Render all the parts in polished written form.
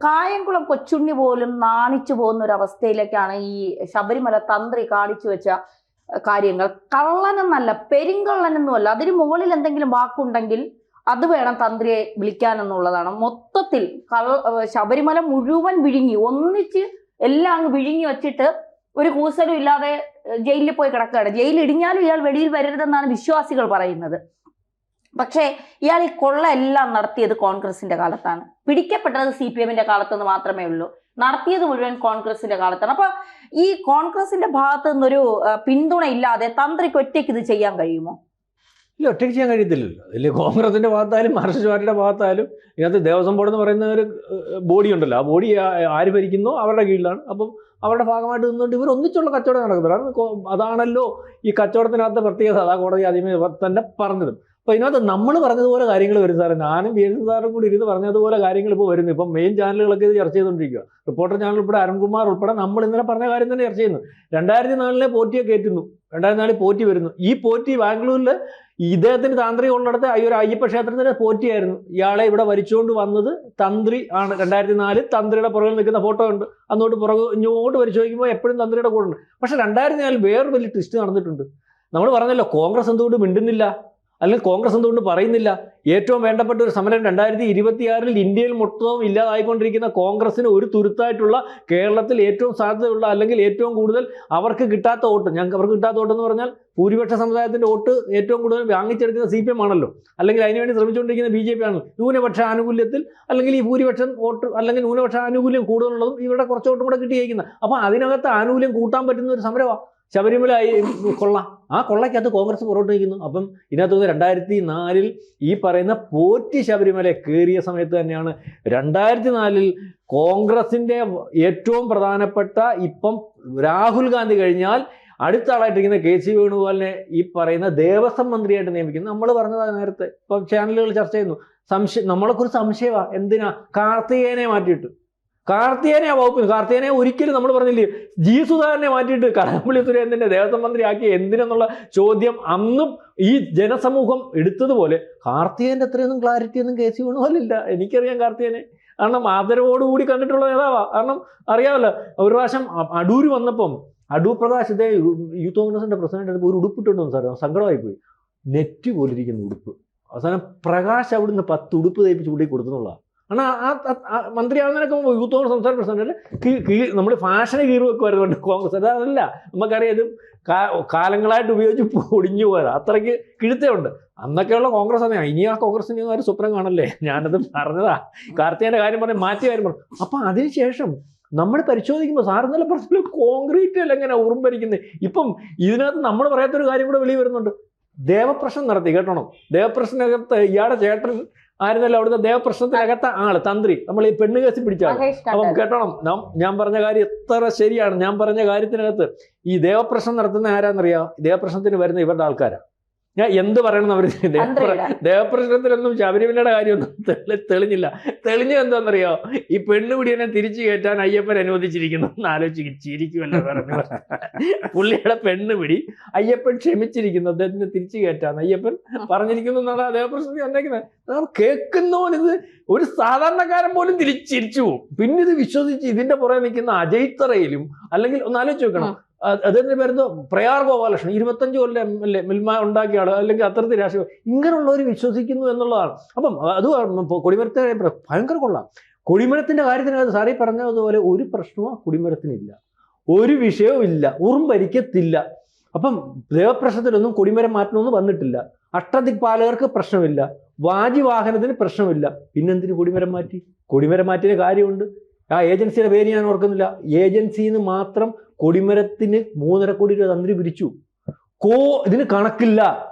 കായംകുളം കൊച്ചുണ്ണി പോലും നാണിച്ചു പോകുന്ന ഒരു അവസ്ഥയിലേക്കാണ് ഈ ശബരിമല തന്ത്രി കാണിച്ചു വെച്ച കാര്യങ്ങൾ. കള്ളനെന്നല്ല, പെരുങ്കള്ളനെന്നുമല്ല, അതിന് മുകളിൽ എന്തെങ്കിലും വാക്കുണ്ടെങ്കിൽ അത് വേണം തന്ത്രിയെ വിളിക്കാനെന്നുള്ളതാണ്. മൊത്തത്തിൽ ശബരിമല മുഴുവൻ വിഴുങ്ങി, ഒന്നിച്ച് എല്ലാം അങ്ങ് വിഴുങ്ങി വെച്ചിട്ട് ഒരു കൂസലും ഇല്ലാതെ ജയിലിൽ പോയി കിടക്കുകയാണ്. ജയിലിൽ ഇടിഞ്ഞാലും ഇയാൾ വെളിയിൽ വരരുതെന്നാണ് വിശ്വാസികൾ പറയുന്നത്. പക്ഷേ ഇയാൾ ഈ കൊള്ള എല്ലാം നടത്തിയത് കോൺഗ്രസിന്റെ കാലത്താണ്. പിടിക്കപ്പെട്ടത് CPM-ന്റെ കാലത്തെന്ന് മാത്രമേ ഉള്ളൂ. നടത്തിയത് മുഴുവൻ കോൺഗ്രസിന്റെ കാലത്താണ്. അപ്പൊ ഈ കോൺഗ്രസിന്റെ ഭാഗത്തു നിന്നൊരു പിന്തുണ ഇല്ലാതെ തന്ത്രിക്ക് ഒറ്റയ്ക്ക് ഇത് ചെയ്യാൻ കഴിയുമോ? ഇല്ല, ഒറ്റയ്ക്ക് ചെയ്യാൻ കഴിയത്തില്ലല്ലോ. അതിൽ കോൺഗ്രസിന്റെ ഭാഗത്തായാലും മാർക്സിസ്റ്റ് പാർട്ടിയുടെ ഭാഗത്തായാലും ഇതിനകത്ത് ദേവസ്വം ബോർഡ് എന്ന് പറയുന്ന ഒരു ബോഡി ഉണ്ടല്ലോ. ആ ബോഡി ആര് ഭരിക്കുന്നോ അവരുടെ കീഴിലാണ്. അപ്പം അവരുടെ ഭാഗമായിട്ട് നിന്നുകൊണ്ട് ഇവർ ഒന്നിച്ചുള്ള കച്ചവടം നടക്കുന്നത്. അതാണല്ലോ ഈ കച്ചവടത്തിനകത്ത് പ്രത്യേകത. അതാ കോടതി ആദ്യമേ തന്നെ പറഞ്ഞത്. അപ്പോൾ ഇതിനകത്ത് നമ്മൾ പറഞ്ഞതുപോലെ കാര്യങ്ങൾ വരും സാറേ. ഞാനും BSN സാറും കൂടി ഇരുന്ന് പറഞ്ഞതുപോലെ കാര്യങ്ങൾ ഇപ്പോൾ വരുന്നു. ഇപ്പം മെയിൻ ചാനലുകളൊക്കെ ഇത് ചർച്ച ചെയ്തുകൊണ്ടിരിക്കുക. റിപ്പോർട്ടർ ചാനൽ ഉൾപ്പെടെ അരുൺകുമാർ ഉൾപ്പെടെ നമ്മൾ ഇന്നലെ പറഞ്ഞ കാര്യം തന്നെ ചർച്ച ചെയ്യുന്നു. 2004 പോറ്റിയെ കയറ്റുന്നു, 2004 പോറ്റി വരുന്നു. ഈ പോറ്റി ബാംഗ്ലൂരിൽ ഇദ്ദേഹത്തിന് താന്ത്രിക ഉള്ളിടത്ത് ഒരു അയ്യപ്പ ക്ഷേത്രത്തിൻ്റെ പോറ്റിയായിരുന്നു. ഇയാളെ ഇവിടെ വരിച്ചുകൊണ്ട് വന്നത് തന്ത്രി ആണ്. 2004 തന്ത്രിയുടെ പുറകിൽ നിൽക്കുന്ന ഫോട്ടോ ഉണ്ട്. അന്നോട്ട് ഇങ്ങോട്ട് വരിച്ചു നോക്കുമ്പോൾ എപ്പോഴും തന്ത്രിയുടെ കൂടെ ഉണ്ട്. പക്ഷേ 2004 വേറൊരു വലിയ ട്വിസ്റ്റ് നടന്നിട്ടുണ്ട്. നമ്മൾ പറഞ്ഞല്ലോ, കോൺഗ്രസ് എന്തുകൊണ്ട് മിണ്ടുന്നില്ല, അല്ലെങ്കിൽ കോൺഗ്രസ് എന്തുകൊണ്ട് പറയുന്നില്ല? ഏറ്റവും വേണ്ടപ്പെട്ട ഒരു സമരം 2026 ഇന്ത്യയിൽ മൊത്തവും ഇല്ലാതായിക്കൊണ്ടിരിക്കുന്ന കോൺഗ്രസിന് ഒരു തുരുത്തായിട്ടുള്ള, കേരളത്തിൽ ഏറ്റവും സാധ്യതയുള്ള അല്ലെങ്കിൽ ഏറ്റവും കൂടുതൽ അവർക്ക് കിട്ടാത്ത വോട്ട്, അവർക്ക് കിട്ടാത്ത വോട്ടെന്ന് പറഞ്ഞാൽ ഭൂരിപക്ഷ സമുദായത്തിൻ്റെ വോട്ട് ഏറ്റവും കൂടുതൽ വാങ്ങിച്ചെടുക്കുന്ന CPM ആണല്ലോ, അല്ലെങ്കിൽ അതിനുവേണ്ടി ശ്രമിച്ചുകൊണ്ടിരിക്കുന്ന BJP ആണല്ലോ. ന്യൂനപക്ഷ ആനുകൂല്യത്തിൽ അല്ലെങ്കിൽ ഈ ഭൂരിപക്ഷം വോട്ട് അല്ലെങ്കിൽ ന്യൂനപക്ഷ ആനുകൂല്യം കൂടുതലുള്ളതും ഇവരുടെ കുറച്ച് വോട്ടും കൂടെ കിട്ടിയിരിക്കുന്നത്. അപ്പോൾ അതിനകത്ത് ആനുകൂല്യം കൂട്ടാൻ പറ്റുന്ന ഒരു സമരമാണ് ശബരിമല കൊള്ള. ആ കൊള്ളയ്ക്കകത്ത് കോൺഗ്രസ് പുറകോട്ട് നിൽക്കുന്നു. അപ്പം ഇതിനകത്ത് 2004 ഈ പറയുന്ന പോറ്റി ശബരിമല കയറിയ സമയത്ത് തന്നെയാണ് 2004 കോൺഗ്രസിൻ്റെ ഏറ്റവും പ്രധാനപ്പെട്ട, ഇപ്പം രാഹുൽ ഗാന്ധി കഴിഞ്ഞാൽ അടുത്ത ആളായിട്ടിരിക്കുന്ന KC വേണുഗോപാലിനെ ഈ പറയുന്ന ദേവസ്വം മന്ത്രിയായിട്ട് നിയമിക്കുന്നു. നമ്മൾ പറഞ്ഞതാണ് നേരത്തെ, ഇപ്പം ചാനലുകൾ ചർച്ച ചെയ്യുന്നു. നമ്മളെക്കുറിച്ച് സംശയമാണ്. എന്തിനാ കാർത്തികേയനെ മാറ്റിയിട്ട്? കാർത്തികേയനെ ആ വകുപ്പിന്, കാർത്തികേയനെ ഒരിക്കലും നമ്മൾ പറഞ്ഞില്ലേ, G. സുധാകരനെ മാറ്റിയിട്ട് കടകംപള്ളി സുരേന്ദ്രനെ ദേവസ്വം മന്ത്രിയാക്കി എന്തിനെന്നുള്ള ചോദ്യം അന്നും ഈ ജനസമൂഹം എടുത്തതുപോലെ കാർത്തികേയൻ്റെ അത്രയൊന്നും ക്ലാരിറ്റി ഒന്നും KC വേണുഗോപാലില്ല. എനിക്കറിയാം കാർത്തികേയനെ, കാരണം ആദരവോടുകൂടി കണ്ടിട്ടുള്ള നേതാവാണ്. കാരണം അറിയാമല്ലോ, ഒരു പ്രാവശ്യം അടൂർ വന്നപ്പം അടൂർ പ്രകാശ് ഇതേ യൂത്ത് കോൺഗ്രസിൻ്റെ പ്രസിഡന്റ് ഒരു ഉടുപ്പിട്ടുണ്ടോ സാർ, സങ്കടമായി പോയി. നെറ്റ് പോലിരിക്കുന്ന ഉടുപ്പ്. അവസാനം പ്രകാശ് അവിടുന്ന് 10 ഉടുപ്പ് തയ്പ്പിച്ച് കൂടി കൊടുക്കുന്നുള്ളതാണ്. കാരണം ആ മന്ത്രിയാവുന്നതിനൊക്കെ യൂത്ത് കോൺഗ്രസ് സംസ്ഥാന പ്രസിഡന്റ് നമ്മൾ ഫാഷന് കീറി വെക്കുമായിരുന്നു കോൺഗ്രസ്. അതല്ല, നമുക്കറിയാം, ഇത് കാലങ്ങളായിട്ട് ഉപയോഗിച്ച് ഒടിഞ്ഞു പോയത്. അത്രയ്ക്ക് കിഴുത്തയുണ്ട് അന്നൊക്കെയുള്ള കോൺഗ്രസ്. തന്നെ ഇനി ആ കോൺഗ്രസിന് ഒരു സ്വപ്നം കാണല്ലേ. ഞാനത് പറഞ്ഞതാ, കാർത്തികേയൻ്റെ കാര്യം പറഞ്ഞ് മാറ്റിയ കാര്യം പറഞ്ഞു. അപ്പം അതിനുശേഷം നമ്മൾ പരിശോധിക്കുമ്പോൾ സാർ ഇന്നലെ പറഞ്ഞ കോൺക്രീറ്റിൽ എങ്ങനെ ഉറുമ്പരിക്കുന്നത്. ഇപ്പം ഇതിനകത്ത് നമ്മൾ പറയാത്തൊരു കാര്യം കൂടെ വെളിയിൽ വരുന്നുണ്ട്. ദേവപ്രശ്നം നടത്തി, കേട്ടോണം. ദേവപ്രശ്നകത്ത് ഇയാളുടെ ചേട്ടൻ ആയിരുന്നല്ലോ അവിടുത്തെ ദേവപ്രശ്നത്തിനകത്ത ആള്, തന്ത്രി. നമ്മൾ ഈ പെണ്ണ് കേസ് പിടിച്ചാൽ അപ്പം കേട്ടോണം, ഞാൻ പറഞ്ഞ കാര്യം എത്ര ശരിയാണ്. ഞാൻ പറഞ്ഞ കാര്യത്തിനകത്ത് ഈ ദേവപ്രശ്നം നടത്തുന്ന ആരാന്നറിയാം? ദേവപ്രശ്നത്തിന് വരുന്ന ഇവരുടെ ആൾക്കാരാണ്. ഞാൻ എന്ത് പറയണം? അവർ ദേവപ്രശ്നത്തിലൊന്നും ശബരിമലയുടെ കാര്യമൊന്നും തെളിഞ്ഞില്ല. തെളിഞ്ഞത് എന്താണെന്നറിയോ? ഈ പെണ്ണുപിടിയനെ തിരിച്ചു കയറ്റാൻ അയ്യപ്പൻ അനുവദിച്ചിരിക്കുന്നു. ഒന്ന് ആലോചിച്ച് ചിരിക്കുമല്ലോ പറഞ്ഞു. പുള്ളിയുടെ പെണ്ണുപിടി അയ്യപ്പൻ ക്ഷമിച്ചിരിക്കുന്നു, അദ്ദേഹത്തിന് തിരിച്ചു കയറ്റാൻ അയ്യപ്പൻ പറഞ്ഞിരിക്കുന്നു എന്നാണ് ദേവപ്രശ്നത്തിൽ വന്നേക്കുന്നത്. കേൾക്കുന്നവനിത് ഒരു സാധാരണക്കാരൻ പോലും തിരിച്ചിരിച്ചു പോകും. പിന്നെ ഇത് വിശ്വസിച്ച് ഇതിന്റെ പുറകെ നിൽക്കുന്ന അജയ്ത്തറയിലും, അല്ലെങ്കിൽ ഒന്ന് ആലോചിച്ച് വെക്കണം, അദ്ദേഹത്തിന് പേരുന്ന പ്രയാർ ഗോപാലകൃഷ്ണൻ 25 കൊല്ലം MLA മിൽമ ഉണ്ടാക്കിയ ആൾ, അല്ലെങ്കിൽ അത്തരത്തിൽ രാഷ്ട്രീയം ഇങ്ങനെയുള്ളവർ വിശ്വസിക്കുന്നു എന്നുള്ളതാണ്. അപ്പം അത് കൊടിമരത്തെ ഭയങ്കര കൊള്ളാം. കൊടിമരത്തിൻ്റെ കാര്യത്തിനകത്ത് സാറി പറഞ്ഞതുപോലെ ഒരു പ്രശ്നവും കൊടിമരത്തിനില്ല, ഒരു വിഷയവും ഇല്ല, ഉറുമ്പരിക്കത്തില്ല. അപ്പം ദേവപ്രശ്നത്തിലൊന്നും കൊടിമരം മാറ്റണമെന്ന് വന്നിട്ടില്ല. അഷ്ടദിക്പാലകർക്ക് പ്രശ്നമില്ല, വാജിവാഹനത്തിന് പ്രശ്നമില്ല. പിന്നെന്തിന് കൊടിമരം മാറ്റി? കൊടിമരം മാറ്റിയ കാര്യമുണ്ട്. ആ ഏജൻസിയുടെ പേര് ഞാൻ ഓർക്കുന്നില്ല. ഏജൻസിന്ന് മാത്രം കൊടിമരത്തിന് 3.5 കോടി രൂപ തന്ത്രി പിരിച്ചു. ഇതിന് കണക്കില്ല.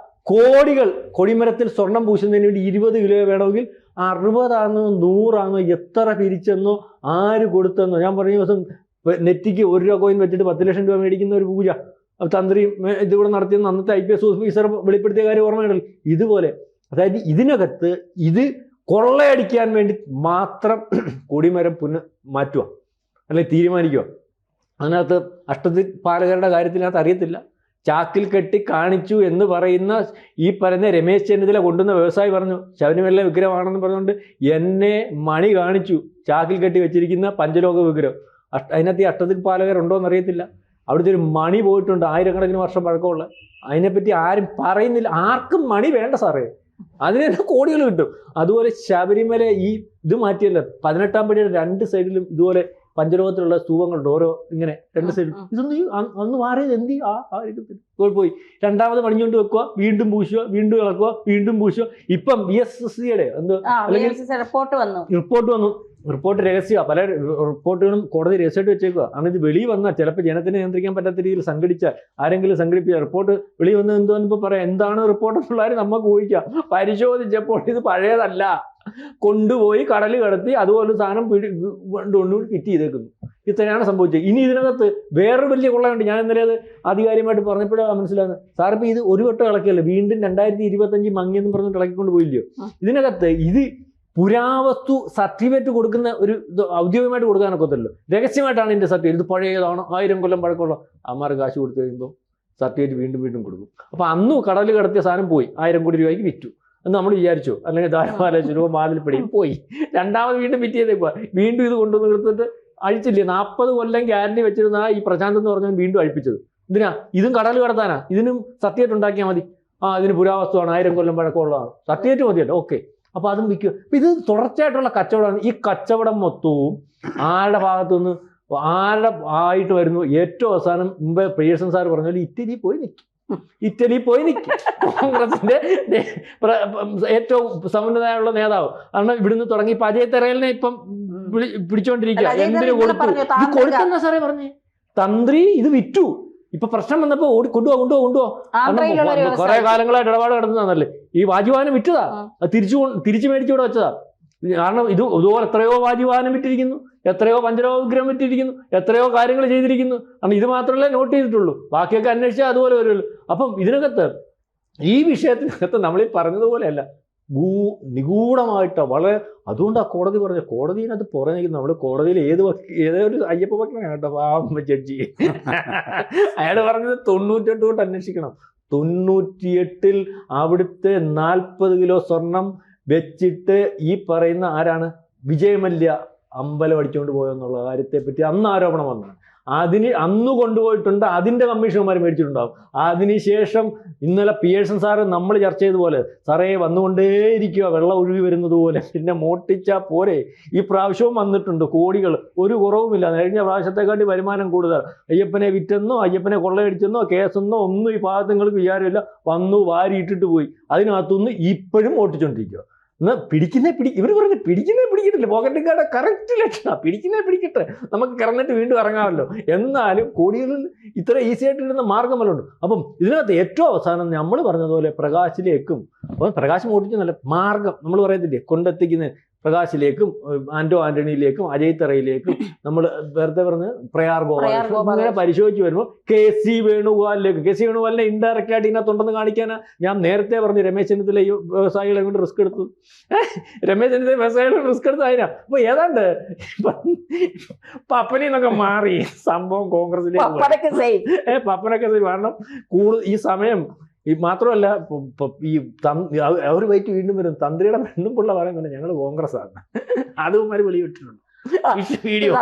കോടികൾ കൊടിമരത്തിൽ സ്വർണം പൂശുന്നതിന് വേണ്ടി 20 കിലോ വേണമെങ്കിൽ 60 ആണോ 100 ആണോ എത്ര പിരിച്ചെന്നോ ആര് കൊടുത്തെന്നോ. ഞാൻ പറഞ്ഞ ദിവസം നെറ്റിക്ക് 1 രൂപ കോയിൻ വെച്ചിട്ട് 10 ലക്ഷം രൂപ മേടിക്കുന്ന ഒരു പൂജ തന്ത്രി ഇതിവിടെ നടത്തിയെന്ന് അന്നത്തെ IPS ഓഫീസർ വെളിപ്പെടുത്തിയ കാര്യം ഓർമ്മയുണ്ടല്ലോ. ഇതുപോലെ, അതായത് ഇതിനകത്ത് ഇത് കൊള്ളയടിക്കാൻ വേണ്ടി മാത്രം കൊടിമരം മാറ്റുക അല്ലെങ്കിൽ തീരുമാനിക്കുക. അതിനകത്ത് അഷ്ടദിക്പാലകരുടെ കാര്യത്തിനകത്ത് അറിയത്തില്ല, ചാക്കിൽ കെട്ടി കാണിച്ചു എന്ന് പറയുന്ന ഈ പറയുന്ന രമേശ് ചെന്നിത്തല കൊണ്ടുവന്ന വ്യവസായി പറഞ്ഞു ശബരിമല വിഗ്രഹമാണെന്ന് പറഞ്ഞുകൊണ്ട് എന്നെ മണി കാണിച്ചു ചാക്കിൽ കെട്ടി വെച്ചിരിക്കുന്ന പഞ്ചലോക വിഗ്രഹം. അതിനകത്ത് ഈ അഷ്ടദിക്പാലകരുണ്ടോ എന്നറിയത്തില്ല. അവിടുത്തെ ഒരു മണി പോയിട്ടുണ്ട്, ആയിരക്കണക്കിന് വർഷം പഴക്കമുള്ള. അതിനെപ്പറ്റി ആരും പറയുന്നില്ല. ആർക്കും മണി വേണ്ട സാറേ, അതിന് തന്നെ കോടികൾ കിട്ടും. അതുപോലെ ശബരിമല ഈ ഇത് മാറ്റിയല്ല, 18-ാം പടിയുടെ 2 സൈഡിലും ഇതുപോലെ പഞ്ചലോകത്തിലുള്ള സ്തൂപങ്ങളുണ്ട്, ഓരോ ഇങ്ങനെ 2 സൈഡിലും. ഇതൊന്നും അന്ന് മാറിയത് എന്തി ഇപ്പോൾ പോയി രണ്ടാമത് പണിഞ്ഞുകൊണ്ട് വെക്കുക, വീണ്ടും പൂശുക, വീണ്ടും ഇളക്കുക, വീണ്ടും പൂശുക. ഇപ്പം BSSCയുടെ റിപ്പോർട്ട് വന്നു. റിപ്പോർട്ട് രഹസ്യമാണ്. പല റിപ്പോർട്ടുകളും കോടതി രഹസ്യമായിട്ട് വെച്ചേക്കുക. കാരണം ഇത് വെളിയിൽ വന്നാൽ ചിലപ്പോൾ ജനത്തിനെ നിയന്ത്രിക്കാൻ പറ്റാത്ത രീതിയിൽ സംഘടിച്ചാൽ ആരെങ്കിലും സംഘടിപ്പിച്ച റിപ്പോർട്ട് വെളിയിൽ വന്നത് എന്തോന്ന് ഇപ്പോൾ പറയാം. എന്താണ് റിപ്പോർട്ട് എന്നുള്ളവർ നമുക്ക് ഊഹിക്കാം. പരിശോധിച്ചപ്പോൾ ഇത് പഴയതല്ല, കൊണ്ടുപോയി കടൽ കടത്തി അതുപോലെ സാധനം കൊണ്ട് ഫിറ്റ് ചെയ്തേക്കുന്നു. ഇത്രയാണ് സംഭവിച്ചത്. ഇനി ഇതിനകത്ത് വേറൊരു വലിയ കൊള്ളയുണ്ട്. ഞാൻ ഇന്നലെ അത് ആധികാരികമായിട്ട് പറഞ്ഞപ്പോഴാണ് മനസ്സിലാകുന്നത്. സാറിപ്പോൾ ഇത് ഒരു വട്ടം ഇളക്കിയല്ലേ, വീണ്ടും 2025 മങ്ങിയെന്ന് പറഞ്ഞിട്ട് ഇളക്കിക്കൊണ്ട് പോയില്ലയോ. ഇതിനകത്ത് ഇത് പുരാവസ്തു സർട്ടിഫിക്കറ്റ് കൊടുക്കുന്ന ഒരു ഇത് ഔദ്യോഗികമായിട്ട് കൊടുക്കാനൊക്കത്തല്ലോ. രഹസ്യമായിട്ടാണ് ഇതിൻ്റെ സർട്ടിഫിക്കറ്റ്. ഇത് പഴയതാണോ, 1000 കൊല്ലം പഴക്കമുള്ള അമ്മാർ കാശ് കൊടുത്തു കഴിയുമ്പോൾ സർട്ടിഫിക്കറ്റ് വീണ്ടും കൊടുക്കും. അപ്പോൾ അന്ന് കടൽ കടത്തിയ സാധനം പോയി 1000 കോടി രൂപയ്ക്ക് വിറ്റു എന്ന് നമ്മൾ വിചാരിച്ചു. അല്ലെങ്കിൽ ധാരാളം രൂപ വാതിൽപ്പടിയും പോയി. രണ്ടാമത് വീണ്ടും വിറ്റ് ചെയ്തേക്കുക. വീണ്ടും ഇത് കൊണ്ടുവന്ന് എടുത്തിട്ട് അഴിച്ചില്ലേ. 40 കൊല്ലം ഗ്യാരണ്ടി വെച്ചിരുന്ന ഈ പ്രശാന്ത് എന്ന് പറഞ്ഞാൽ വീണ്ടും അഴിപ്പിച്ചത് എന്തിനാ? ഇതും കടൽ കടത്താനാ. ഇതിനും സർട്ടിഫിക്കറ്റ് ഉണ്ടാക്കിയാൽ മതി. ഇതിന് പുരാവസ്തുവാണ്, 1000 കൊല്ലം പഴക്കമുള്ളതാണ്, സർട്ടിഫിക്കറ്റ് മതിയല്ലോ, ഓക്കെ. അപ്പോൾ അതും വിൽക്കുക. അപ്പം ഇത് തുടർച്ചയായിട്ടുള്ള കച്ചവടമാണ്. ഈ കച്ചവടം മൊത്തവും ആരുടെ ഭാഗത്തുനിന്ന് ആരുടെ ആയിട്ട് വരുന്നു. ഏറ്റവും അവസാനം മുമ്പേ പ്രിയദർശൻ സാർ പറഞ്ഞ പോലെ ഇറ്റലി പോയി നിൽക്കും. കോൺഗ്രസിന്റെ ഏറ്റവും സമുന്നതമായുള്ള നേതാവ്. കാരണം ഇവിടുന്ന് തുടങ്ങി ഇപ്പം അജയ് തെരേലിനെ ഇപ്പം പിടിച്ചോണ്ടിരിക്കുക. എന്തിനു കൊടുക്കുന്ന സാറേ പറഞ്ഞേ, തന്ത്രി ഇത് വിറ്റു. ഇപ്പൊ പ്രശ്നം വന്നപ്പോ കൊണ്ടുപോ കുറെ കാലങ്ങളായിട്ട് ഇടപാട് നടത്തുന്നതല്ലേ. ഈ വാജിവാഹനം വിറ്റതാ, തിരിച്ചു മേടിച്ചുകൂടെ വെച്ചതാ. കാരണം ഇതുപോലെ എത്രയോ വാജിവാഹനം വിറ്റിരിക്കുന്നു, എത്രയോ പഞ്ചലോക വിഗ്രഹം വിറ്റിരിക്കുന്നു, എത്രയോ കാര്യങ്ങൾ ചെയ്തിരിക്കുന്നു. കാരണം ഇത് മാത്രമല്ലേ നോട്ട് ചെയ്തിട്ടുള്ളൂ, ബാക്കിയൊക്കെ അന്വേഷിച്ചാൽ അതുപോലെ വരുമല്ലോ. അപ്പം ഇതിനകത്ത് ഈ വിഷയത്തിനകത്ത് നമ്മളീ പറഞ്ഞതുപോലെയല്ല, നിഗൂഢമായിട്ടോ വളരെ. അതുകൊണ്ടാണ് കോടതി പറഞ്ഞത്. കോടതിനകത്ത് പുറഞ്ഞിരിക്കുന്നു. നമ്മുടെ കോടതിയിൽ ഏതൊരു അയ്യപ്പ ഭക്തനാണ് കേട്ടോ, പാവം ജഡ്ജി. അയാൾ പറഞ്ഞത് 98 തൊട്ട് അന്വേഷിക്കണം. 98-ൽ അവിടുത്തെ 40 കിലോ സ്വർണം വെച്ചിട്ട് ഈ പറയുന്ന ആരാണ് വിജയമല്യ അമ്പലം അടിച്ചുകൊണ്ട് പോയെന്നുള്ള കാര്യത്തെപ്പറ്റി അന്ന് ആരോപണം വന്നതാണ്. അന്ന് കൊണ്ടുപോയിട്ടുണ്ട്. അതിൻ്റെ കമ്മീഷന്മാർ മേടിച്ചിട്ടുണ്ടാകും. അതിനുശേഷം ഇന്നലെ പിയേഴ്സൺ സാറ് നമ്മൾ ചർച്ച ചെയ്തതുപോലെ സാറേ വന്നുകൊണ്ടേയിരിക്കുക, വെള്ളം ഒഴുകി വരുന്നത് പോലെ. പിന്നെ മോട്ടിച്ചാൽ പോരെ. ഈ പ്രാവശ്യവും വന്നിട്ടുണ്ട് കോടികൾ, ഒരു കുറവുമില്ല. കഴിഞ്ഞ പ്രാവശ്യത്തെക്കാട്ടി വരുമാനം കൂടുതൽ. അയ്യപ്പനെ വിറ്റെന്നോ അയ്യപ്പനെ കൊള്ളയടിച്ചെന്നോ കേസെന്നോ ഒന്നും ഈ ഭാഗത്തുങ്ങൾക്ക് വിചാരമില്ല. വന്നു വാരിയിട്ടിട്ട് പോയി. അതിനകത്തുനിന്ന് ഇപ്പോഴും ഓട്ടിച്ചോണ്ടിരിക്കുക. എന്നാൽ ഇവർ പറഞ്ഞ് പിടിക്കിട്ടില്ല. പോക്കറ്റിക്കാരുടെ കറക്റ്റ് ലക്ഷണം. പിടിക്കട്ടെ, നമുക്ക് കിടന്നിട്ട് വീണ്ടും ഇറങ്ങാമല്ലോ. എന്നാലും കോടികളിൽ ഇത്ര ഈസി ആയിട്ടിരുന്ന മാർഗമല്ലുണ്ട്. അപ്പം ഇതിനകത്ത് ഏറ്റവും അവസാനം നമ്മൾ പറഞ്ഞതുപോലെ പ്രകാശിലേക്കും, അപ്പം പ്രകാശം ഓടിച്ചെന്നല്ല, മാർഗം നമ്മൾ പറയത്തില്ലേ, കൊണ്ടെത്തിക്കുന്ന പ്രകാശിലേക്കും ആന്റണിയിലേക്കും അജയ് തറയിലേക്കും നമ്മൾ വെറുതെ പറഞ്ഞ് പ്രയാർ ഗോപാൽ അങ്ങനെ പരിശോധിച്ച് വരുമ്പോൾ KC വേണുഗോപാലിനെ ഇൻഡയറക്റ്റ് ആയിട്ട് ഇതിനകത്തുണ്ടെന്ന് കാണിക്കാനാണ് ഞാൻ നേരത്തെ പറഞ്ഞു. രമേശ് ചെന്നിത്തല ഈ വ്യവസായികളെ കൊണ്ട് റിസ്ക് എടുത്തു. രമേശ് ചെന്നിത്തല വ്യവസായികളെ റിസ്ക് എടുത്ത് അതിനാ. അപ്പോൾ ഏതാണ്ട് പപ്പനെന്നൊക്കെ മാറി സംഭവം കോൺഗ്രസിലേക്ക്. പപ്പനൊക്കെ കാരണം ഈ സമയം ഈ മാത്രമല്ല, ഈ അവർ വൈറ്റ് വീണ്ടും വരും. തന്ത്രിയുടെ പെണ്ണും പിള്ള പറയുന്നുണ്ട് ഞങ്ങൾ കോൺഗ്രസ് ആണ്. അതും വെളിവിട്ടിട്ടുണ്ട് വീഡിയോ.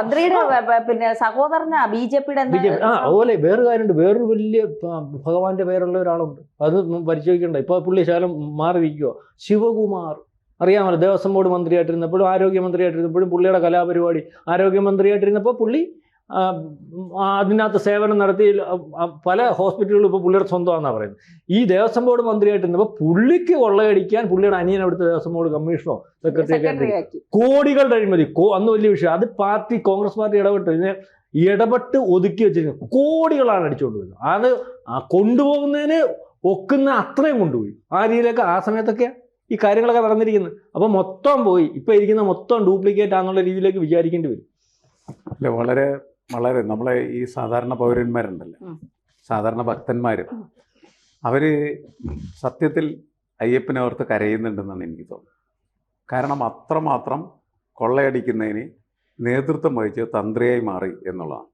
പിന്നെ സഹോദരനാ BJP-യുടെ. അതുപോലെ വേറൊരു കാര്യമുണ്ട്. വേറൊരു വലിയ ഭഗവാന്റെ പേരുള്ള ഒരാളുണ്ട്. അത് പരിശോധിക്കണ്ട. ഇപ്പൊ പുള്ളി ശകലം മാറി നിൽക്കുക. ശിവകുമാർ അറിയാമല്ലോ, ദേവസ്വം ബോർഡ് മന്ത്രിയായിട്ടിരുന്നപ്പോഴും ആരോഗ്യമന്ത്രിയായിട്ടിരുന്നപ്പോഴും പുള്ളിയുടെ കലാപരിപാടി. ആരോഗ്യമന്ത്രിയായിട്ടിരുന്നപ്പോൾ പുള്ളി അതിനകത്ത് സേവനം നടത്തി പല ഹോസ്പിറ്റലുകളും ഇപ്പോൾ പുള്ളിയുടെ സ്വന്തമാണെന്നാണ് പറയുന്നത്. ഈ ദേവസ്വം ബോർഡ് മന്ത്രിയായിട്ടിരുന്നപ്പോൾ പുള്ളിക്ക് കൊള്ളയടിക്കാൻ പുള്ളിയുടെ അനിയൻ അവിടുത്തെ ദേവസ്വം ബോർഡ് കമ്മീഷണറോ സെക്രട്ടറി കോടികളുടെ അഴിമതി. അന്ന് വലിയ വിഷയം. അത് കോൺഗ്രസ് പാർട്ടി ഇടപെട്ട് ഒതുക്കി വെച്ചിരിക്കുന്നു. കോടികളാണ് അടിച്ചുകൊണ്ട് വരുന്നത്. അത് കൊണ്ടുപോകുന്നതിന് ഒക്കുന്ന അത്രയും കൊണ്ടുപോയി. ആ രീതിയിലൊക്കെ ആ സമയത്തൊക്കെ ഈ കാര്യങ്ങളൊക്കെ നടന്നിരിക്കുന്നത്. അപ്പം മൊത്തം പോയി. ഇപ്പം ഇരിക്കുന്ന മൊത്തം ഡ്യൂപ്ലിക്കേറ്റ് ആണെന്നുള്ള രീതിയിലേക്ക് വിചാരിക്കേണ്ടി വരും. അല്ല, വളരെ വളരെ നമ്മളെ ഈ സാധാരണ പൗരന്മാരുണ്ടല്ലോ, സാധാരണ ഭക്തന്മാർ, അവർ സത്യത്തിൽ അയ്യപ്പനെ ഓർത്ത് കരയുന്നുണ്ടെന്നാണ് എനിക്ക് തോന്നുന്നത്. കാരണം അത്രമാത്രം കൊള്ളയടിക്കുന്നതിന് നേതൃത്വം വഹിച്ച് തന്ത്രിയായി മാറി എന്നുള്ളതാണ്.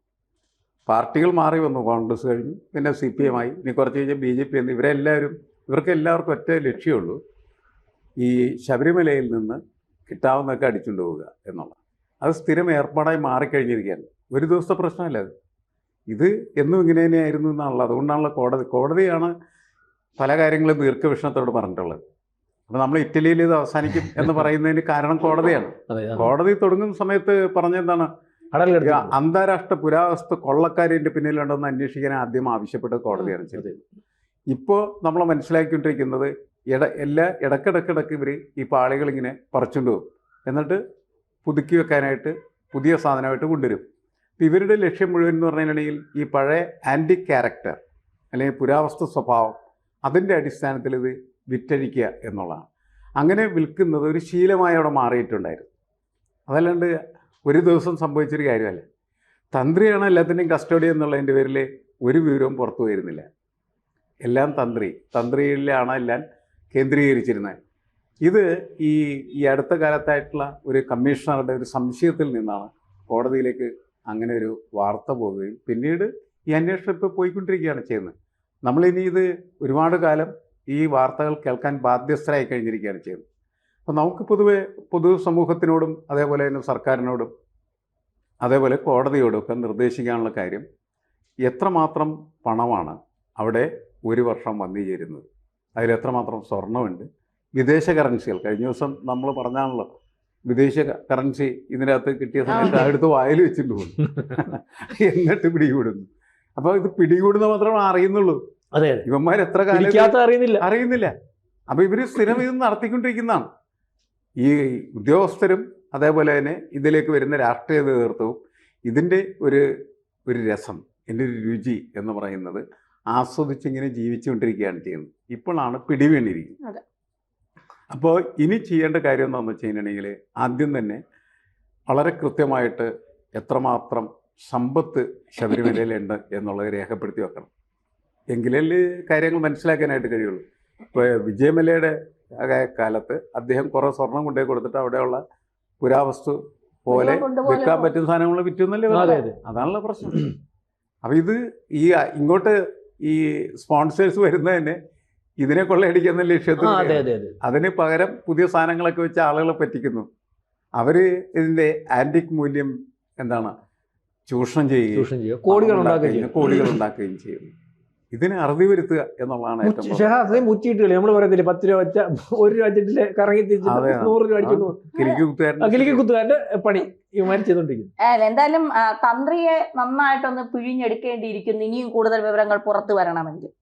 പാർട്ടികൾ മാറി വന്നു. കോൺഗ്രസ് കഴിഞ്ഞു, പിന്നെ CPM ആയി, ഇനി കുറച്ച് കഴിഞ്ഞാൽ BJP എന്ന്. ഇവർക്ക് എല്ലാവർക്കും ഒറ്റ ലക്ഷ്യമുള്ളൂ, ഈ ശബരിമലയിൽ നിന്ന് കിട്ടാവുന്നതൊക്കെ അടിച്ചുകൊണ്ട് പോവുക എന്നുള്ളത്. അത് സ്ഥിരം ഏർപ്പാടായി മാറിക്കഴിഞ്ഞിരിക്കുകയാണ്. ഒരു ദിവസത്തെ പ്രശ്നമല്ല അത്. ഇത് എന്നും ഇങ്ങനെ തന്നെയായിരുന്നു എന്നാണല്ലോ. അതുകൊണ്ടാണല്ലോ കോടതിയാണ് പല കാര്യങ്ങളും ദീർഘവീക്ഷണത്തോട് പറഞ്ഞിട്ടുള്ളത്. അപ്പോൾ നമ്മൾ ഇറ്റലിയിൽ ഇത് അവസാനിക്കും എന്ന് പറയുന്നതിന് കാരണം കോടതിയാണ്. കോടതി തുടങ്ങുന്ന സമയത്ത് പറഞ്ഞെന്താണ്, അന്താരാഷ്ട്ര പുരാവസ്തു കൊള്ളക്കാരിൻ്റെ പിന്നിലുണ്ടെന്ന് അന്വേഷിക്കാൻ ആദ്യം ആവശ്യപ്പെട്ടത് കോടതിയാണ് ചെയ്തത്. ഇപ്പോൾ നമ്മൾ മനസ്സിലാക്കിക്കൊണ്ടിരിക്കുന്നത് ഇടക്കിടക്ക് ഇവർ ഈ പാളികൾ ഇങ്ങനെ പറിച്ചുകൊണ്ട് പോകും, എന്നിട്ട് പുതുക്കി വെക്കാനായിട്ട് പുതിയ സാധനമായിട്ട് കൊണ്ടുവരും. ഇപ്പം ഇവരുടെ ലക്ഷ്യം മുഴുവൻ എന്ന് പറഞ്ഞിട്ടുണ്ടെങ്കിൽ ഈ പഴയ ആൻറ്റി ക്യാരക്ടർ അല്ലെങ്കിൽ പുരാവസ്തു സ്വഭാവം, അതിൻ്റെ അടിസ്ഥാനത്തിൽ ഇത് വിറ്റഴിക്കുക എന്നുള്ളതാണ്. അങ്ങനെ വിൽക്കുന്നത് ഒരു ശീലമായി അവിടെ മാറിയിട്ടുണ്ടായിരുന്നു. അതല്ലാണ്ട് ഒരു ദിവസം സംഭവിച്ചൊരു കാര്യമല്ല. തന്ത്രിയാണ് എല്ലാത്തിൻ്റെയും കസ്റ്റഡി എന്നുള്ളതിൻ്റെ പേരിൽ ഒരു വിവരവും പുറത്തു വരുന്നില്ല. എല്ലാം തന്ത്രിയിലാണ് എല്ലാം കേന്ദ്രീകരിച്ചിരുന്നത്. ഇത് ഈ അടുത്ത കാലത്തായിട്ടുള്ള ഒരു കമ്മീഷണറുടെ ഒരു സംശയത്തിൽ നിന്നാണ് കോടതിയിലേക്ക് അങ്ങനെ ഒരു വാർത്ത പോവുകയും പിന്നീട് ഈ അന്വേഷണം ഇപ്പോൾ പോയിക്കൊണ്ടിരിക്കുകയാണ് ചെയ്യുന്നത്. നമ്മളിനി ഇത് ഒരുപാട് കാലം ഈ വാർത്തകൾ കേൾക്കാൻ ബാധ്യസ്ഥരായി കഴിഞ്ഞിരിക്കുകയാണ് ചെയ്യുന്നത്. അപ്പോൾ നമുക്ക് പൊതുവെ പൊതുസമൂഹത്തിനോടും അതേപോലെ തന്നെ സർക്കാരിനോടും അതേപോലെ കോടതിയോടും ഒക്കെ നിർദ്ദേശിക്കാനുള്ള കാര്യം, എത്രമാത്രം പണമാണ് അവിടെ ഒരു വർഷം വന്നു ചേരുന്നത്, അതിലെത്രമാത്രം സ്വർണ്ണമുണ്ട്, വിദേശ കറൻസികൾ. കഴിഞ്ഞ ദിവസം നമ്മൾ പറഞ്ഞാണല്ലോ, വിദേശ കറൻസി ഇതിനകത്ത് കിട്ടിയ സമയത്ത് അടുത്ത് വായിൽ വെച്ചിട്ട് പോകും, എന്നിട്ട് പിടികൂടുന്നു. അപ്പോൾ ഇത് പിടികൂടുന്ന മാത്രമേ അറിയുന്നുള്ളൂ. അതെ, ഇവന്മാർ എത്ര കാലം അറിയുന്നില്ല. അപ്പോൾ ഇവർ സ്ഥിരം ഇത് നടത്തിക്കൊണ്ടിരിക്കുന്നതാണ്. ഈ ഉദ്യോഗസ്ഥരും അതേപോലെ തന്നെ ഇതിലേക്ക് വരുന്ന രാഷ്ട്രീയ നേതൃത്വവും ഇതിൻ്റെ ഒരു രസം, എൻ്റെ ഒരു രുചി എന്ന് പറയുന്നത് ആസ്വദിച്ചിങ്ങനെ ജീവിച്ചുകൊണ്ടിരിക്കുകയാണ് ചെയ്യുന്നത്. ഇപ്പോഴാണ് പിടിവീണിരിക്കുന്നത്. അപ്പോൾ ഇനി ചെയ്യേണ്ട കാര്യം എന്താണെന്ന് വെച്ച് കഴിഞ്ഞിട്ടുണ്ടെങ്കിൽ, ആദ്യം തന്നെ വളരെ കൃത്യമായിട്ട് എത്രമാത്രം സമ്പത്ത് ശബരിമലയിലുണ്ട് എന്നുള്ളത് രേഖപ്പെടുത്തി വെക്കണം. എങ്കിലേ കാര്യങ്ങൾ മനസ്സിലാക്കാനായിട്ട് കഴിയുള്ളൂ. ഇപ്പോൾ വിജയമലയുടെ കാലത്ത് അദ്ദേഹം കുറേ സ്വർണം കൊണ്ടുപോയി കൊടുത്തിട്ട് അവിടെയുള്ള പുരാവസ്തു പോലെ വിൽക്കാൻ പറ്റുന്ന സാധനങ്ങൾ വിറ്റുന്നല്ലേ. അതാണല്ലോ പ്രശ്നം. അപ്പോൾ ഇത് ഇങ്ങോട്ട് ഈ സ്പോൺസേഴ്സ് വരുന്നത് തന്നെ ഇതിനെ കൊള്ളയടിക്കുന്ന ലക്ഷ്യത്തിൽ, അതിന് പകരം പുതിയ സാധനങ്ങളൊക്കെ വെച്ച് ആളുകളെ പറ്റിക്കുന്നു. അവർ ഇതിൻ്റെ ആൻറ്റിക് മൂല്യം എന്താണ് ചൂഷണം ചെയ്യുകയും കോടികൾ ഉണ്ടാക്കുകയും ചെയ്യുന്നു. ഇതിനെ അറുതി വരുത്തുക എന്നുള്ളതാണ് ഏറ്റവും മുറ്റിയിട്ട്. നമ്മൾ പറയത്തില്ലേ 10 രൂപ വെച്ച 1 രൂപ വെച്ചിട്ട് കറങ്ങി 100 രൂപ അടിച്ചു കുത്തുകാരന്റെ പണി ഇവന്മാർ ചെയ്തോണ്ടിരിക്കുന്നു. എന്തായാലും തന്ത്രിയെ നന്നായിട്ടൊന്ന് പിഴിഞ്ഞെടുക്കേണ്ടിയിരിക്കുന്നു. ഇനിയും കൂടുതൽ വിവരങ്ങൾ പുറത്തു വരണമെങ്കിൽ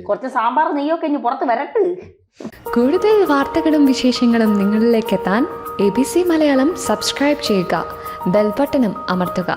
കുറച്ച് സാമ്പാർ നെയ്യൊക്കെ ഇനി പുറത്ത് വരട്ടെ. കൂടുതൽ വാർത്തകളും വിശേഷങ്ങളും നിങ്ങളിലേക്ക് എത്താൻ ABC മലയാളം സബ്സ്ക്രൈബ് ചെയ്യുക, ബെൽബട്ടനും അമർത്തുക.